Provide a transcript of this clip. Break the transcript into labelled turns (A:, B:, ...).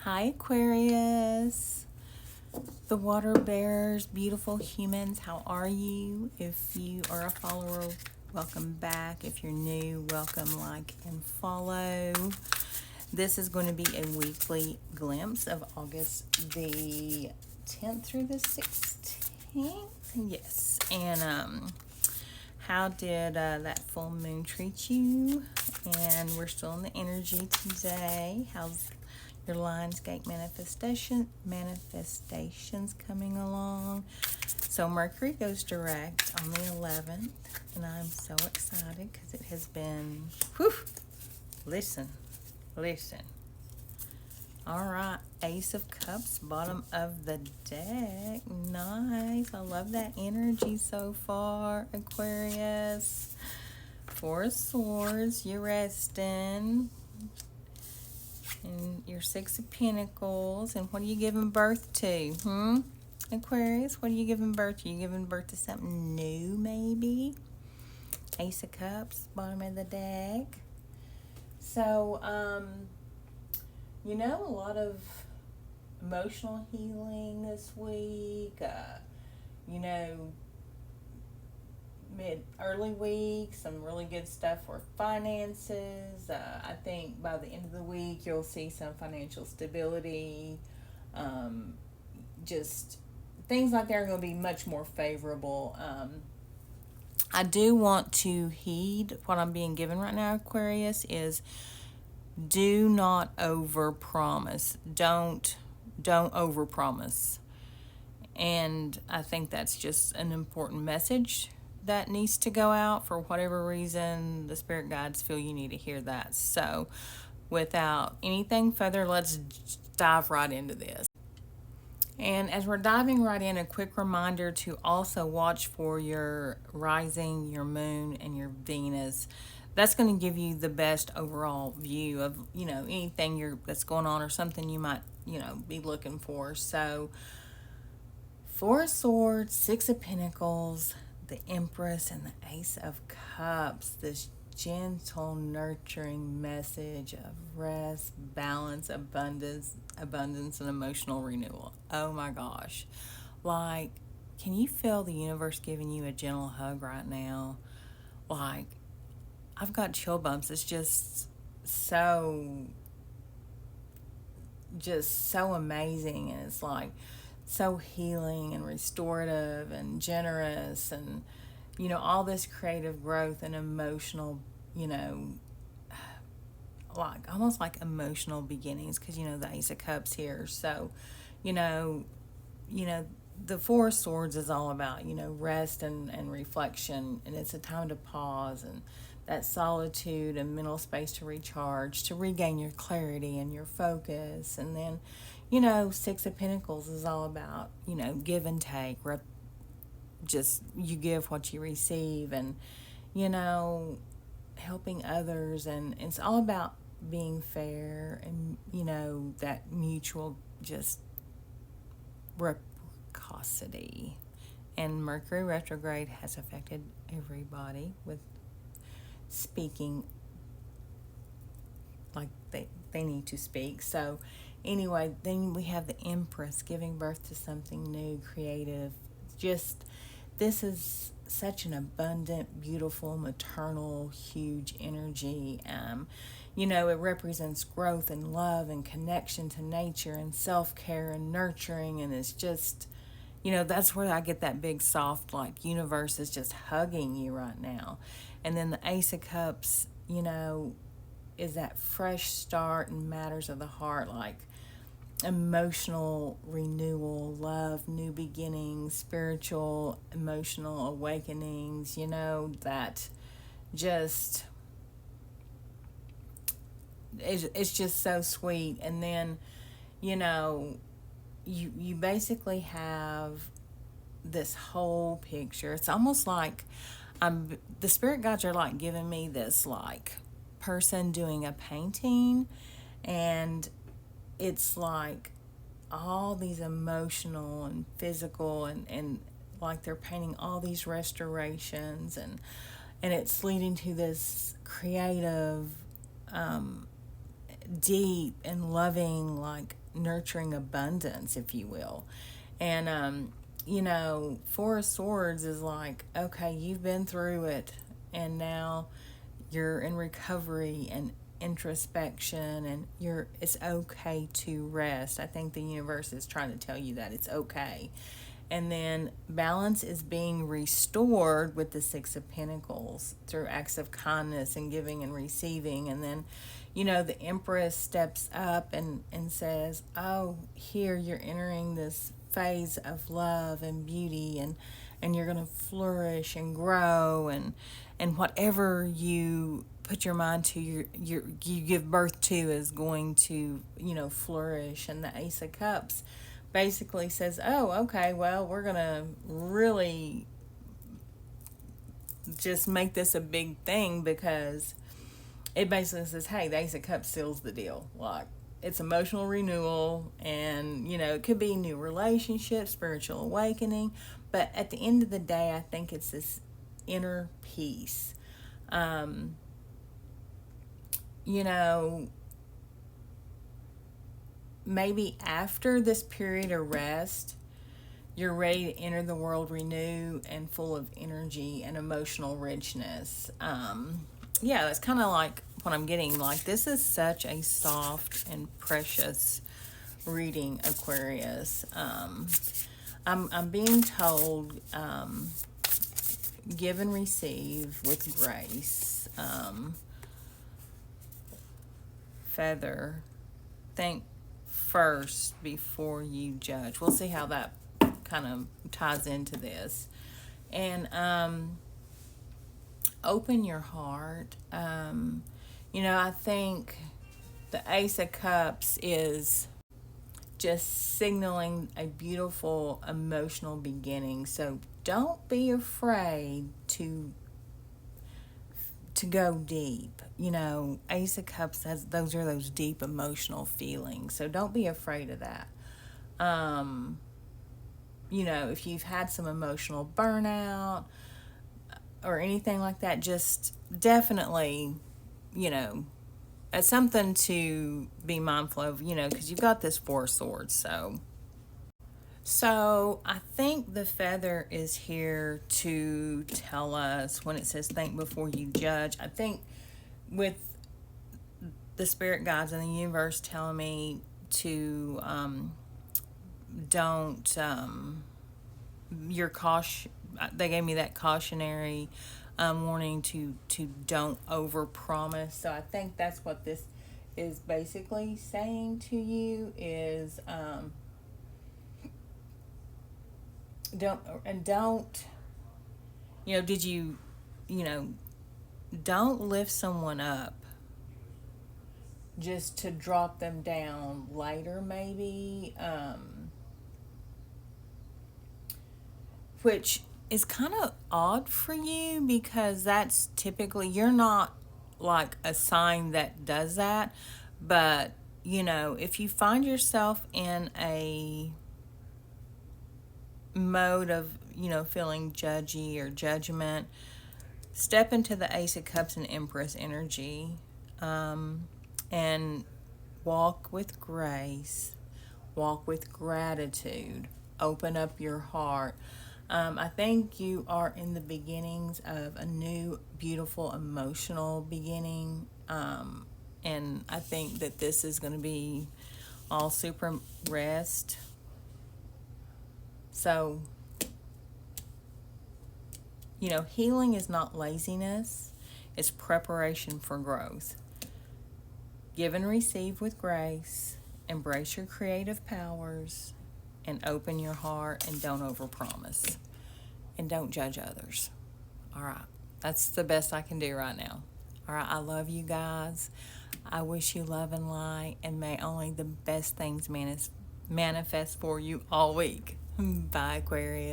A: Hi, Aquarius, the water bears, beautiful humans. How are you? If you are a follower, welcome back. If you're new, welcome, like, and follow. This is going to be a weekly glimpse of August the 10th through the 16th. Yes. And how did that full moon treat you? And we're still in the energy today. How's your Lionsgate manifestations coming along? So Mercury goes direct on the 11th, and I'm so excited because it has been, whew, listen. All right, Ace of Cups, bottom of the deck. Nice. I love that energy so far, Aquarius. Four of Swords, you're resting. And your Six of Pentacles. And what are you giving birth to? Aquarius, what are you giving birth to? You giving birth to something new, maybe? Ace of Cups, bottom of the deck. So, a lot of emotional healing this week. Early week, some really good stuff for finances. I think by the end of the week, you'll see some financial stability. Just things like that are going to be much more favorable. I do want to heed what I'm being given right now, Aquarius, is do not overpromise. Don't overpromise. And I think that's just an important message that needs to go out. For whatever reason, the spirit guides feel you need to hear that. So without anything further, let's dive right into this. And as we're diving right in, a quick reminder to also watch for your rising, your moon, and your Venus. That's going to give you the best overall view of, anything that's going on or something you might, be looking for. So, Four of Swords, Six of Pentacles, the Empress, and the Ace of Cups. This gentle, nurturing message of rest, balance, abundance, and emotional renewal. Oh my gosh. Like, can you feel the universe giving you a gentle hug right now? Like, I've got chill bumps. It's just so amazing. And it's like so healing and restorative and generous and, all this creative growth and emotional, like almost like emotional beginnings, because, the Ace of Cups here. So, the Four of Swords is all about, rest and reflection, and it's a time to pause and that solitude and mental space to recharge, to regain your clarity and your focus. And then, Six of Pentacles is all about, give and take, just you give what you receive, and, helping others. And it's all about being fair and, that mutual just reciprocity. And Mercury retrograde has affected everybody with speaking like they need to speak. So anyway, then we have the Empress giving birth to something new, creative. Just, this is such an abundant, beautiful, maternal, huge energy. It represents growth and love and connection to nature and self-care and nurturing. And it's just, that's where I get that big, soft, like, universe is just hugging you right now. And then the Ace of Cups, is that fresh start in matters of the heart, like emotional renewal, love, new beginnings, spiritual, emotional awakenings, that just, it's just so sweet. And then, you basically have this whole picture. It's almost like the spirit guides are like giving me this like person doing a painting, and it's like all these emotional and physical and like they're painting all these restorations, and it's leading to this creative deep and loving like nurturing abundance, if you will. And, Four of Swords is like, okay, you've been through it, and now you're in recovery and introspection, and it's okay to rest. I think the universe is trying to tell you that it's okay. And then balance is being restored with the Six of Pentacles through acts of kindness and giving and receiving. And then, the Empress steps up and says, oh, here you're entering this phase of love and beauty, and you're going to flourish and grow, and whatever you put your mind to, you give birth to is going to, flourish. And the Ace of Cups basically says, oh, okay, well, we're going to really just make this a big thing, because it basically says, hey, the Ace of Cups seals the deal. Like, it's emotional renewal, and, it could be new relationships, spiritual awakening. But at the end of the day, I think it's this inner peace. Maybe after this period of rest, you're ready to enter the world renewed and full of energy and emotional richness. That's kind of like what I'm getting. Like, this is such a soft and precious reading, Aquarius. I'm being told, give and receive with grace. Feather, think first before you judge. We'll see how that kind of ties into this. And open your heart. I think the Ace of Cups is just signaling a beautiful emotional beginning. So don't be afraid to go deep. Ace of Cups has those deep emotional feelings. So don't be afraid of that. If you've had some emotional burnout or anything like that, just definitely, it's something to be mindful of, because you've got this Four of Swords. So I think the feather is here to tell us, when it says think before you judge, I think with the spirit guides and the universe telling me to don't, your caution, they gave me that cautionary warning to don't overpromise. So I think that's what this is basically saying to you is don't lift someone up just to drop them down later, maybe, which is kind of odd for you, because that's typically, you're not like a sign that does that. But if you find yourself in a mode of feeling judgy or judgment, step into the Ace of Cups and Empress energy, and walk with grace, walk with gratitude, open up your heart. I think you are in the beginnings of a new, beautiful, emotional beginning. And I think that this is going to be all super rest. So, healing is not laziness. It's preparation for growth. Give and receive with grace. Embrace your creative powers. And open your heart, and don't overpromise. And don't judge others. All right. That's the best I can do right now. All right. I love you guys. I wish you love and light, and may only the best things manifest for you all week. Bye, Aquarius.